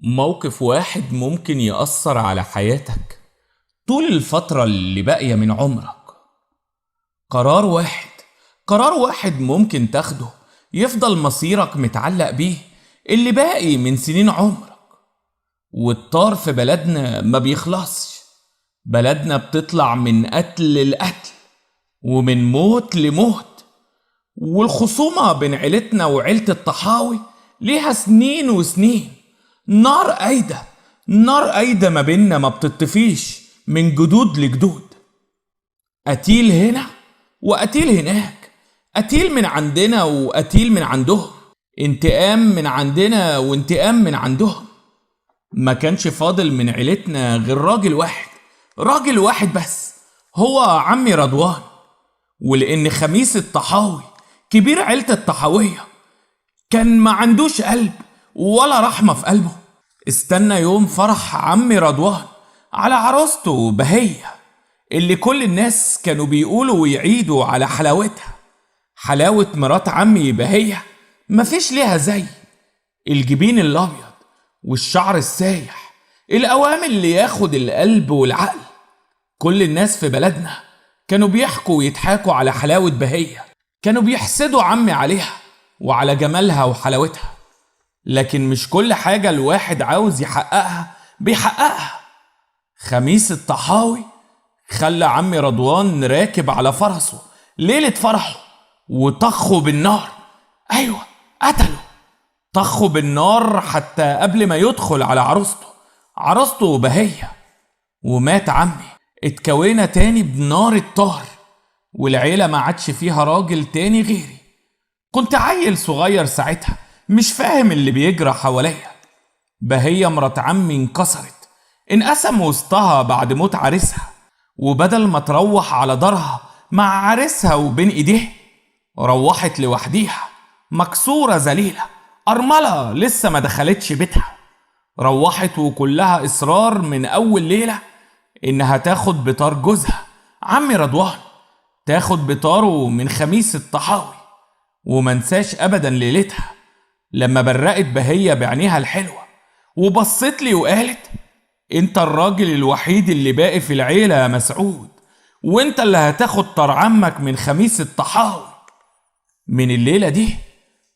موقف واحد ممكن يأثر على حياتك طول الفترة اللي باقية من عمرك. قرار واحد قرار واحد ممكن تاخده يفضل مصيرك متعلق بيه اللي باقي من سنين عمرك. والطار في بلدنا ما بيخلصش. بلدنا بتطلع من قتل لقتل ومن موت لموت، والخصومة بين عيلتنا وعيلة الطحاوي ليها سنين وسنين. نار قايدة ما بيننا ما بتطفيش من جدود لجدود. قتيل هنا وقتيل هناك، قتيل من عندنا وقتيل من عندهم، انتقام من عندنا وانتقام من عندهم. ما كانش فاضل من عيلتنا غير راجل واحد بس، هو عمي رضوان. ولأن خميس الطحاوي كبير عيلة الطحاوية كان ما عندوش قلب ولا رحمة في قلبه، استنى يوم فرح عمي رضوان على عروسته بهية اللي كل الناس كانوا بيقولوا ويعيدوا على حلاوتها. حلاوة مرات عمي بهية مفيش ليها زي الجبين الأبيض والشعر السايح، الأوامر اللي ياخد القلب والعقل. كل الناس في بلدنا كانوا بيحكوا ويضحكوا على حلاوة بهية، كانوا بيحسدوا عمي عليها وعلى جمالها وحلاوتها. لكن مش كل حاجة الواحد عاوز يحققها بيحققها. خميس الطحاوي خلى عمي رضوان راكب على فرسه ليلة فرحه وطخه بالنار. أيوة، قتله، طخه بالنار حتى قبل ما يدخل على عروسته بهية. ومات عمي. اتكوينا تاني بنار الطار، والعيلة ما عادش فيها راجل تاني غيري. كنت عيل صغير ساعتها مش فاهم اللي بيجرى حواليا. بهية مرات عمي انقسم وسطها بعد موت عريسها، وبدل ما تروح على دارها مع عريسها وبين ايديه، روحت لوحديها مكسورة ذليلة أرملة لسه ما دخلتش بيتها. روحت وكلها إصرار من أول ليلة إنها تاخد بطار جوزها عمي رضوان، تاخد بطاره من خميس الطحاوي. ومنساش أبدا ليلتها لما برقت بهية بعينيها الحلوة وبصت لي وقالت: انت الراجل الوحيد اللي باقي في العيلة يا مسعود، وانت اللي هتاخد طار عمك من خميس الطحاوي. من الليلة دي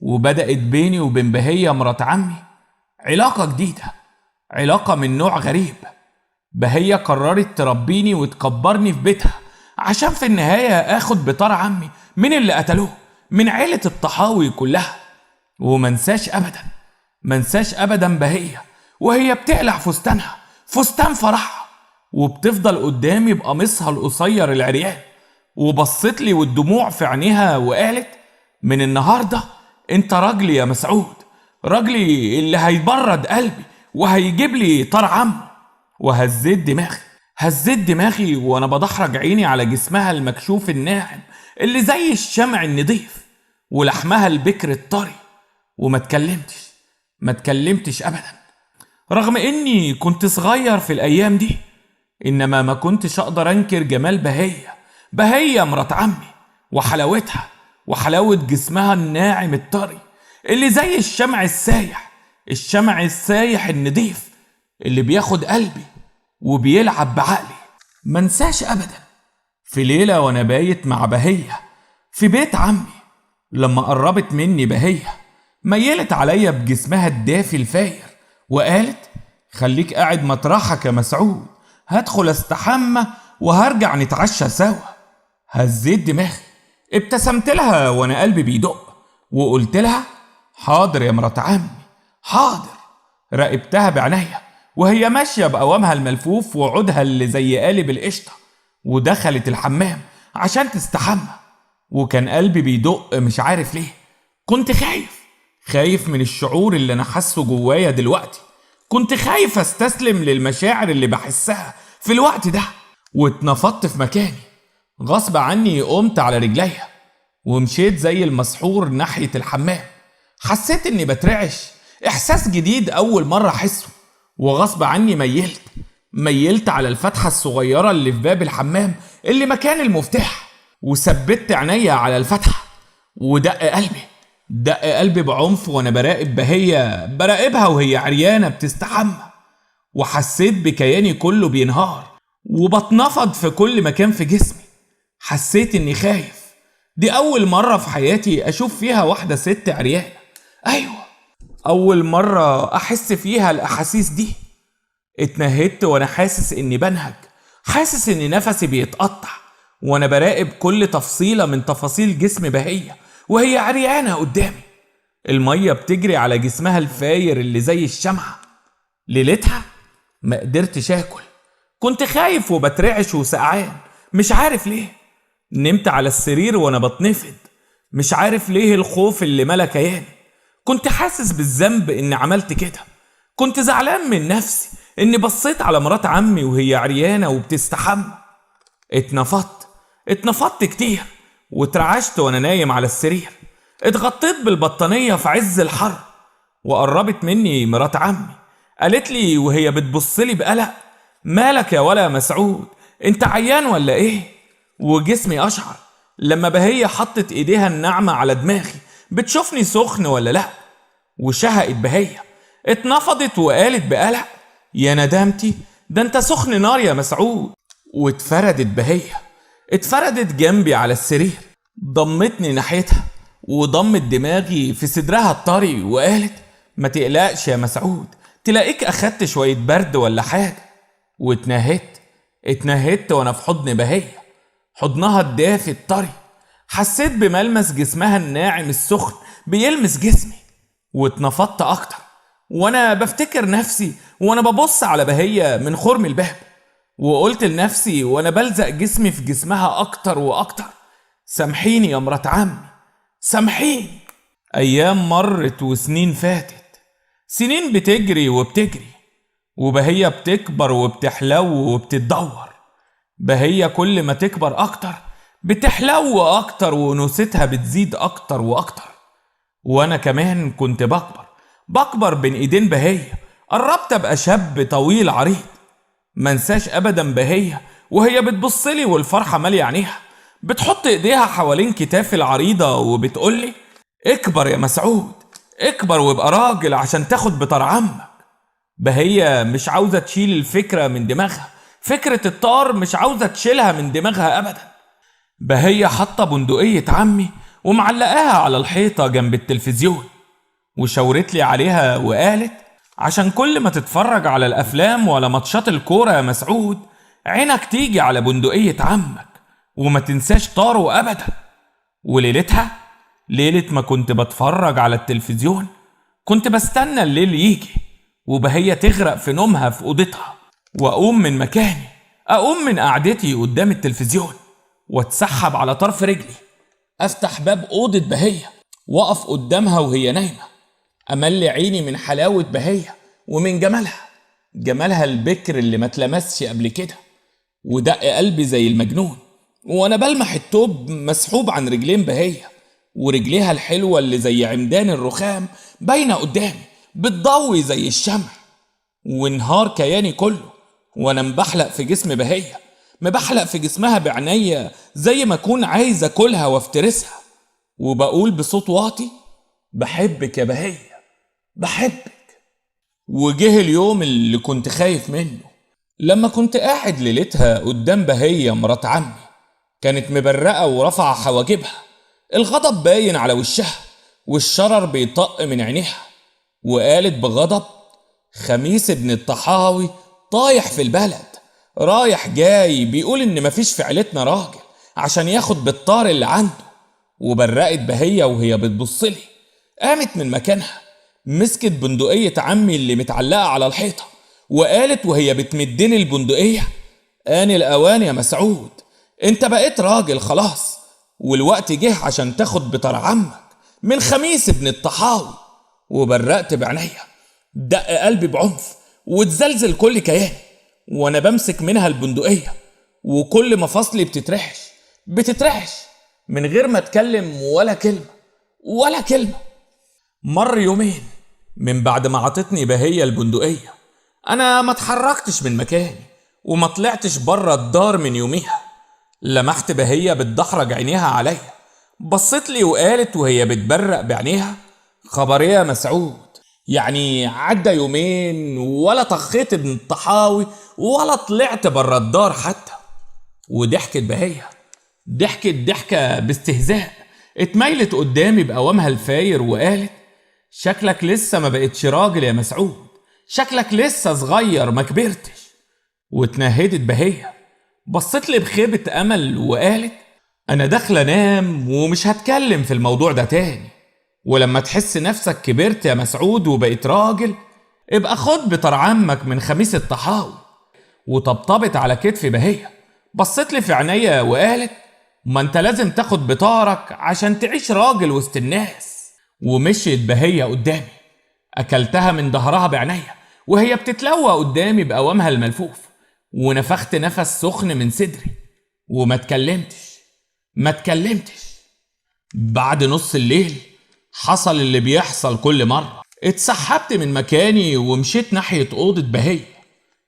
وبدأت بيني وبين بهية مرات عمي علاقة جديدة، علاقة من نوع غريب. بهية قررت تربيني وتكبرني في بيتها عشان في النهاية اخد بطار عمي من اللي قتلوه من عيلة الطحاوي كلها. منساش ابدا بهية وهي بتقلع فستان فرحها وبتفضل قدامي بقميصها القصير العريان، وبصت لي والدموع في عينيها وقالت: من النهارده انت راجلي يا مسعود، راجلي اللي هيبرد قلبي وهيجيب لي طار عمه. هزيت دماغي وانا بدحرج عيني على جسمها المكشوف الناعم اللي زي الشمع النضيف ولحمها البكر الطري. وما اتكلمتش ابدا، رغم اني كنت صغير في الايام دي. انما ما كنتش اقدر انكر جمال بهية مرات عمي وحلاوتها وحلاوة جسمها الناعم الطري اللي زي الشمع السايح النضيف اللي بياخد قلبي وبيلعب بعقلي. منساش ابدا في ليلة وانا بايت مع بهية في بيت عمي، لما قربت مني بهية ميلت عليا بجسمها الدافي الفاير وقالت: خليك قاعد مطرحك يا مسعود، هدخل استحمى وهرجع نتعشى سوا. هزيت دماغي، ابتسمت لها وانا قلبي بيدق وقلت لها: حاضر يا مرات عمي، حاضر. راقبتها بعينيا وهي ماشية بقوامها الملفوف وعودها اللي زي قالب القشطة، ودخلت الحمام عشان تستحمى. وكان قلبي بيدق مش عارف ليه. كنت خايف من الشعور اللي انا حاسه جوايا دلوقتي. كنت خايف استسلم للمشاعر اللي بحسها في الوقت ده. واتنفضت في مكاني غصب عني، قمت على رجليا ومشيت زي المسحور ناحية الحمام. حسيت اني بترعش، احساس جديد اول مرة احسه، وغصب عني ميلت على الفتحة الصغيرة اللي في باب الحمام اللي مكان المفتاح، وثبت عينيا على الفتحة. ودق قلبي دق قلبي بعنف وانا براقبها وهي عريانة بتستحمى، وحسيت بكياني كله بينهار وبتنفض في كل مكان في جسمي. حسيت اني خايف، دي اول مرة في حياتي اشوف فيها واحدة ست عريانة. ايوه، اول مرة احس فيها الاحاسيس دي. اتنهدت وانا حاسس اني بنهج، حاسس ان نفسي بيتقطع وانا براقب كل تفصيلة من تفاصيل جسم بهية وهي عريانة قدامي. المية بتجري على جسمها الفاير اللي زي الشمعة. ليلتها ما قدرتش اكل، كنت خايف وبترعش وسقعان، مش عارف ليه. نمت على السرير وانا بتنفض، مش عارف ليه الخوف اللي ملا كياني. كنت حاسس بالذنب اني عملت كده، كنت زعلان من نفسي اني بصيت على مرات عمي وهي عريانة وبتستحمى. اتنفضت كتير واترعشت وانا نايم على السرير. اتغطيت بالبطانية في عز الحر، وقربت مني مرات عمي قالت لي وهي بتبصلي بقلق: مالك يا ولا مسعود، انت عيان ولا ايه؟ وجسمي اشعر لما بهية حطت ايديها الناعمة على دماغي بتشوفني سخن ولا لا. وشهقت بهية، اتنفضت وقالت بقلق: يا ندامتي، ده انت سخن نار يا مسعود. واتفردت بهية، اتفردت جنبي على السرير، ضمتني ناحيتها وضمت دماغي في صدرها الطري وقالت: ما تقلقش يا مسعود، تلاقيك اخدت شوية برد ولا حاجة. اتنهدت وانا في حضن بهية، حضنها الدافي الطري. حسيت بملمس جسمها الناعم السخن بيلمس جسمي، واتنفضت اكتر وانا بفتكر نفسي وانا ببص على بهية من خرم الباب. وقلت لنفسي وانا بلزق جسمي في جسمها اكتر واكتر: سامحيني يا مرات عمي، سامحيني. ايام مرت وسنين فاتت، سنين بتجري وبتجري، وبهية بتكبر وبتحلو وبتتدور. بهية كل ما تكبر اكتر بتحلو اكتر ونوستها بتزيد اكتر واكتر. وانا كمان كنت بكبر بين ايدين بهية، قربت ابقى شاب طويل عريض. منساش ابدا بهية وهي بتبصلي والفرحة مالية عينيها، بتحط ايديها حوالين كتافي العريضة وبتقولي: اكبر يا مسعود، اكبر وابقى راجل عشان تاخد بطار عمك. بهية مش عاوزة تشيل الفكرة من دماغها، فكرة الطار مش عاوزة تشيلها من دماغها ابدا. بهية حاطة بندقية عمي ومعلقاها على الحيطة جنب التلفزيون، وشاورت لي عليها وقالت: عشان كل ما تتفرج على الافلام ولا ماتشات الكورة يا مسعود عينك تيجي على بندقية عمك، وما تنساش طاره ابدا. وليلتها، ليلة ما كنت بتفرج على التلفزيون، كنت بستنى الليل يجي وبهية تغرق في نومها في اوضتها، واقوم من مكاني، اقوم من قعدتي قدام التلفزيون واتسحب على طرف رجلي، افتح باب اوضة بهية واقف قدامها وهي نايمة. املي عيني من حلاوة بهية ومن جمالها البكر اللي ما اتلمسش قبل كده. ودق قلبي زي المجنون وانا بلمح التوب مسحوب عن رجلين بهية، ورجليها الحلوة اللي زي عمدان الرخام باينة قدامي بتضوي زي الشمع. وانهار كياني كله وانا مبحلق في جسم بهية، مبحلق في جسمها بعناية زي ما اكون عايز اكلها وافترسها، وبقول بصوت واطي: بحبك يا بهية، بحبك. وجه اليوم اللي كنت خايف منه، لما كنت قاعد ليلتها قدام بهية مرات عمي. كانت مبرقة ورفع حواجبها، الغضب باين على وشها والشرر بيطق من عينيها. وقالت بغضب: خميس ابن الطحاوي طايح في البلد، رايح جاي بيقول ان مفيش في عيلتنا راجل عشان ياخد بالطار اللي عنده. وبرقت بهية وهي بتبصلي، قامت من مكانها، مسكت بندقية عمي اللي متعلقة على الحيطة، وقالت وهي بتمدلي البندقية: آن الأوان يا مسعود، انت بقيت راجل خلاص، والوقت جه عشان تاخد بطار عمك من خميس ابن الطحاوي. وبرقت بعينيا، دق قلبي بعنف وتزلزل كل كياني وانا بمسك منها البندقية، وكل مفاصلي بتترعش من غير ما اتكلم ولا كلمة. مر يومين من بعد ما عطتني بهية البندقية، انا ما اتحركتش من مكاني وما طلعتش بره الدار من يوميها. لمحت بهية بتدحرج عينيها عليا بصت لي وقالت وهي بتبرق بعينيها: خبر ايه يا مسعود؟ يعني عدى يومين ولا طخيت ابن الطحاوي ولا طلعت بره الدار حتى. وضحكت بهية، ضحكت ضحكة باستهزاء، اتميلت قدامي بقوامها الفاير وقالت: شكلك لسه ما بقتش راجل يا مسعود، شكلك لسه صغير ما كبرتش. واتنهدت بهية، بصت لي بخيبة أمل وقالت: أنا داخلة أنام ومش هتكلم في الموضوع ده تاني، ولما تحس نفسك كبرت يا مسعود وبقيت راجل ابقى خد بطر عمك من خميس الطحاوي. وطبطبت على كتفي بهية، بصت لي في عينيا وقالت: ما انت لازم تاخد بطارك عشان تعيش راجل وسط الناس. ومشيت بهية قدامي، أكلتها من ظهرها بعينيا وهي بتتلوى قدامي بقوامها الملفوف، ونفخت نفس سخن من صدري وما اتكلمتش. بعد نص الليل حصل اللي بيحصل كل مرة، اتسحبت من مكاني ومشيت ناحية أوضة بهية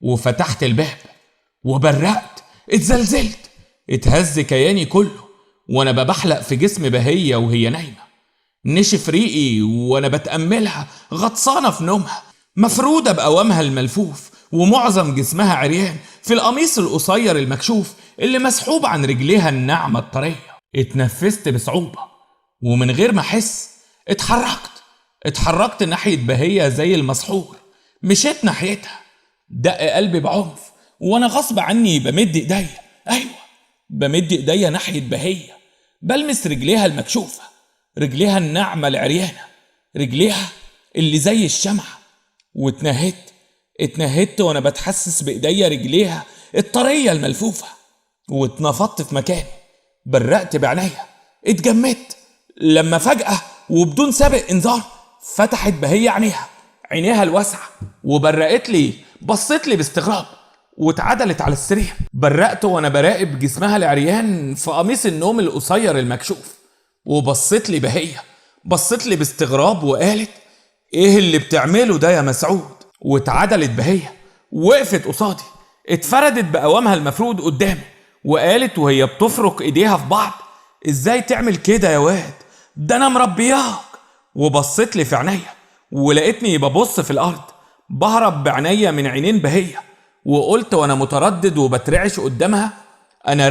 وفتحت الباب وبرقت، اتزلزلت، اتهز كياني كله وانا ببحلق في جسم بهية وهي نايمة. نشف ريقي وانا بتأملها غطسانة في نومها، مفرودة بقوامها الملفوف ومعظم جسمها عريان في القميص القصير المكشوف اللي مسحوب عن رجليها الناعمة الطرية. اتنفست بصعوبة ومن غير ما احس اتحركت ناحية بهية زي المسحور، مشيت ناحيتها. دق قلبي بعنف وانا غصب عني بمد ايديا، بمد ايديا ناحية بهية، بلمس رجليها المكشوفة، رجليها الناعمة العريانة، رجليها اللي زي الشمعة. اتنهدت وانا بتحسس بايديا رجليها الطرية الملفوفة، واتنفضت في مكاني، برقت بعينيا، اتجمدت لما فجأة وبدون سابق انذار فتحت بهية عينيها الواسعة وبرقت لي، بصت لي باستغراب واتعدلت على السرير. برقت وانا براقب جسمها العريان في قميص النوم القصير المكشوف. وبصت لي بهية، بصت لي باستغراب وقالت: ايه اللي بتعمله ده يا مسعود؟ واتعدلت بهية، وقفت قصادي، اتفردت بقوامها المفرود قدامي وقالت وهي بتفرك ايديها في بعض: ازاي تعمل كده يا واد؟ ده انا مربياك. وبصت لي في عينيا ولقيتني ببص في الارض، بهرب بعينيا من عينين بهية، وقلت وانا متردد وبترعش قدامها: انا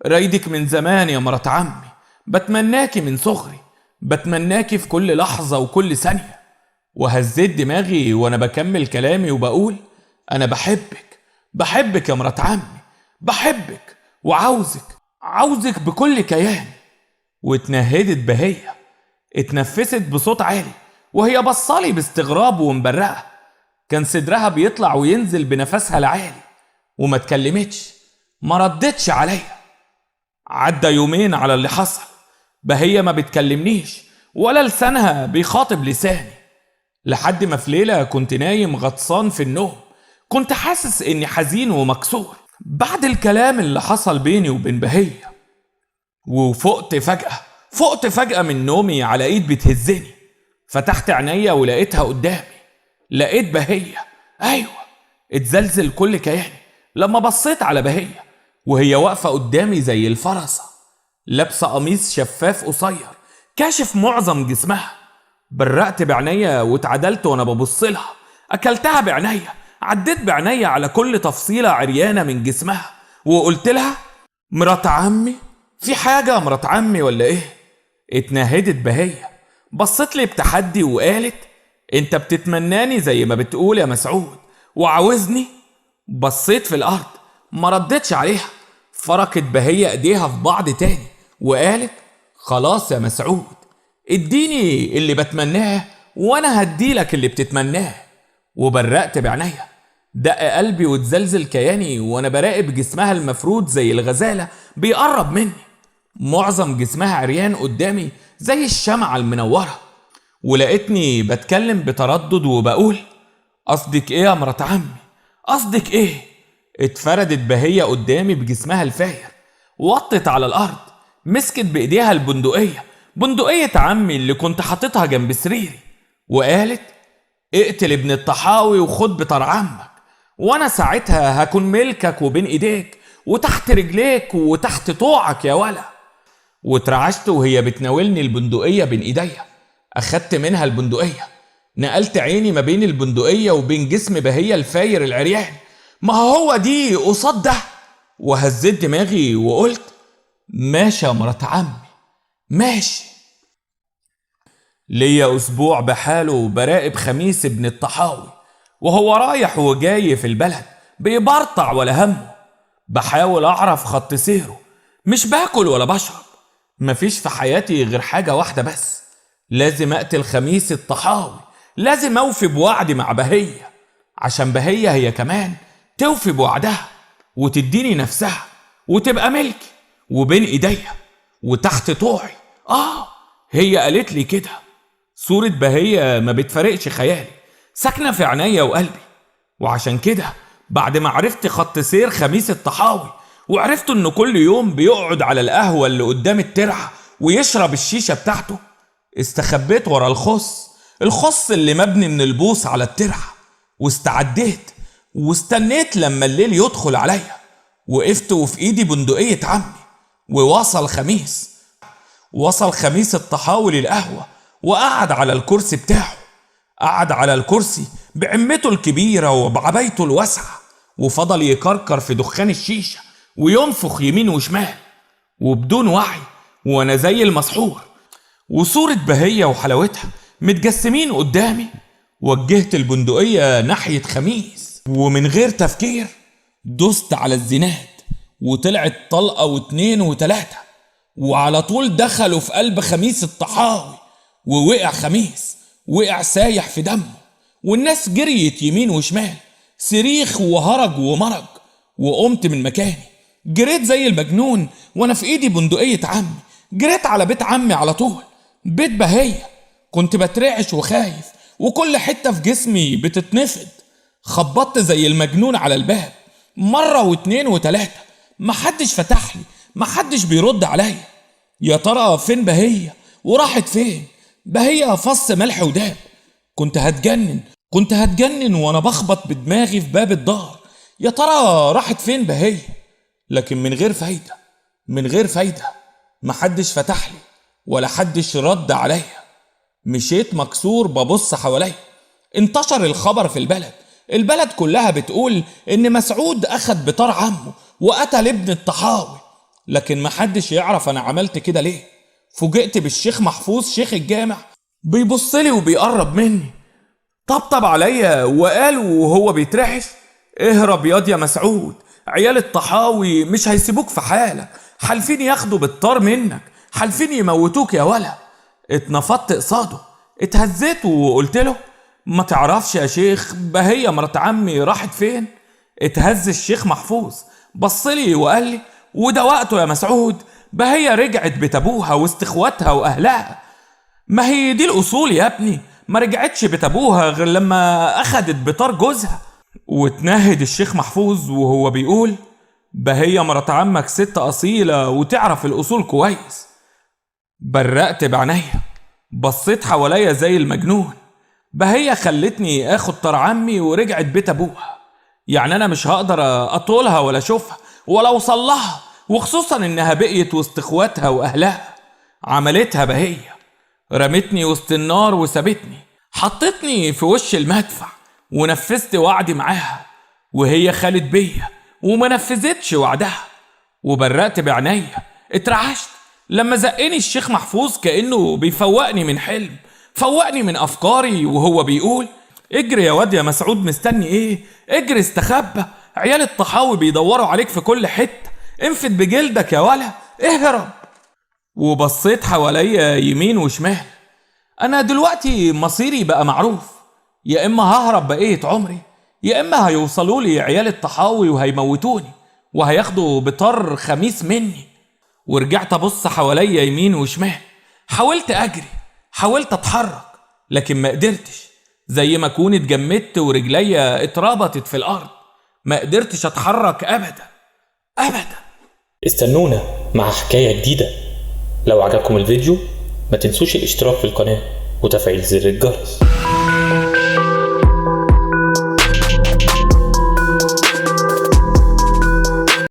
رايدك من زمان يا مرات عمي، بتمناكي من صغري، بتمناكي في كل لحظة وكل ثانية. وهزيت دماغي وانا بكمل كلامي وبقول: انا بحبك يا مرات عمي، بحبك وعاوزك بكل كياني. واتنهدت بهية، اتنفست بصوت عالي وهي بصالي باستغراب ومبرقة، كان صدرها بيطلع وينزل بنفسها العالي، وما اتكلمتش، ما ردتش عليا. عدى يومين على اللي حصل، بهية ما بتكلمنيش ولا لسانها بيخاطب لساني، لحد ما في ليلة كنت نايم غطسان في النوم، كنت حاسس اني حزين ومكسور بعد الكلام اللي حصل بيني وبين بهية. فقت فجأة من نومي على ايد بتهزني، فتحت عينيا ولقيتها قدامي، لقيت بهية، اتزلزل كل كياني لما بصيت على بهية وهي واقفة قدامي زي الفرسة، لابسة قميص شفاف قصير كاشف معظم جسمها. برقت بعينيا واتعدلت وانا ببص لها، اكلتها بعينيا، عديت بعينيا على كل تفصيلة عريانة من جسمها وقلت لها: مرات عمي، في حاجة يا مرات عمي ولا ايه؟ اتنهدت بهية، بصت لي بتحدي وقالت: انت بتتمناني زي ما بتقول يا مسعود وعاوزني؟ بصيت في الارض، ما ردتش عليها. فركت بهية ايديها في بعض تاني وقالت: خلاص يا مسعود، اديني اللي بتمناه وانا هديلك اللي بتتمناه. وبرقت بعينيا، دق قلبي واتزلزل كياني وانا براقب جسمها المفرود زي الغزالة بيقرب مني، معظم جسمها عريان قدامي زي الشمعة المنورة. ولقيتني بتكلم بتردد وبقول: قصدك ايه يا مرات عمي؟ قصدك ايه؟ اتفردت بهية قدامي بجسمها الفاير، وطت على الارض، مسكت بايديها بندقية عمي اللي كنت حاططها جنب سريري، وقالت: اقتل ابن الطحاوي وخد بطر عمك، وانا ساعتها هكون ملكك وبين ايديك وتحت رجليك وتحت طوعك يا ولا. واترعشت وهي بتناولني البندقية بين ايديا. اخدت منها البندقية، نقلت عيني ما بين البندقية وبين جسم بهية الفاير العريان. ما هو دي قصاد ده. وهزيت دماغي وقلت ماشي يا مرات عمي ماشي. ليا اسبوع بحاله براقب خميس ابن الطحاوي وهو رايح وجاي في البلد بيبرطع ولا همه. بحاول اعرف خط سيره، مش باكل ولا بشرب. مفيش في حياتي غير حاجة واحدة بس، لازم اقتل خميس الطحاوي، لازم اوفي بوعدي مع بهية، عشان بهية هي كمان توفي بوعدها وتديني نفسها وتبقى ملكي وبين ايديا وتحت طوعي. هي قالت لي كده. صورة بهية ما بتفرقش خيالي، ساكنة في عينيا وقلبي. وعشان كده بعد ما عرفت خط سير خميس الطحاوي وعرفت انه كل يوم بيقعد على القهوة اللي قدام الترعة ويشرب الشيشة بتاعته، استخبيت ورا الخص اللي مبني من البوص على الترعة، واستعديت واستنيت لما الليل يدخل عليا. وقفت وفي ايدي بندقية عمي. ووصل خميس الطحاوي للقهوة وقعد على الكرسي بتاعه. قعد على الكرسي بعمته الكبيرة وبعبايته الواسعة، وفضل يكركر في دخان الشيشة وينفخ يمين وشمال وبدون وعي، وانا زي المسحور. وصورة بهية وحلاوتها متجسمين قدامي. وجهت البندقية ناحية خميس ومن غير تفكير دوست على الزناد، وطلعت طلقة واتنين وتلاتة، وعلى طول دخلوا في قلب خميس الطحاوي. ووقع خميس، وقع سايح في دمه، والناس جريت يمين وشمال، صريخ وهرج ومرج. وقمت من مكاني جريت زي المجنون وانا في ايدي بندقية عمي. جريت على بيت عمي على طول، بيت بهية. كنت بترعش وخايف وكل حتة في جسمي بتتنفض. خبطت زي المجنون على الباب مرة واتنين وتلاتة، محدش فتح لي، محدش بيرد عليا. يا ترى فين بهية وراحت فين؟ بهية فص ملح وداب. كنت هتجنن وانا بخبط بدماغي في باب الدار. يا ترى راحت فين بهية؟ لكن من غير فايدة محدش فتح لي ولا حدش رد عليا. مشيت مكسور ببص حواليا. انتشر الخبر في البلد كلها بتقول ان مسعود اخد بطار عمه وقتل ابن الطحاوي، لكن محدش يعرف انا عملت كده ليه. فوجئت بالشيخ محفوظ شيخ الجامع بيبصلي وبيقرب مني، طبطب عليا وقال وهو بيترعش اهرب ياض يا مسعود، عيال الطحاوي مش هيسيبوك في حالك، حالفين ياخدوا بالطار منك، حالفين يموتوك يا ولا. اتنفضت قصاده، اتهزيت وقلت له ما تعرفش يا شيخ بهية مرات عمي راحت فين؟ اتهز الشيخ محفوظ بصلي وقال لي وده وقته يا مسعود، بهية رجعت بيت ابوها وسط اخواتها واهلها. ما هي دي الاصول يا ابني، ما رجعتش بيت ابوها غير لما اخدت بطار جوزها. واتنهد الشيخ محفوظ وهو بيقول بهية مرات عمك ست اصيلة وتعرف الاصول كويس. برقت بعينيا، بصيت حواليا زي المجنون. بهية خلتني اخد طار عمي ورجعت بيت ابوها، يعني انا مش هقدر اطولها ولا اشوفها ولا اوصل لها، وخصوصا انها بقيت وسط اخواتها واهلها. عملتها بهية، رمتني وسط النار وسابتني، حطتني في وش المدفع ونفذت وعدي معاها، وهي خالت بيا وما نفذتش وعدها. وبرقت بعينيا، اترعشت لما زقني الشيخ محفوظ كأنه بيفوقني من حلم، فوقني من افكاري وهو بيقول اجري يا واد يا مسعود، مستني ايه؟ اجري استخبى، عيال الطحاوي بيدوروا عليك في كل حتة، انفد بجلدك يا ولا، اهرب. وبصيت حواليا يمين وشمال. انا دلوقتي مصيري بقى معروف، يا اما ههرب بقية عمري، يا اما هيوصلوا لي عيال الطحاوي وهيموتوني وهياخدوا بطار خميس مني. ورجعت ابص حواليا يمين وشمال، حاولت اجري، حاولت اتحرك، لكن ما قدرتش، زي ما اكون اتجمدت ورجليا اتربطت في الارض، ما قدرتش اتحرك ابدا. استنونا مع حكاية جديدة. لو عجبكم الفيديو ما تنسوش الاشتراك في القناة وتفعيل زر الجرس.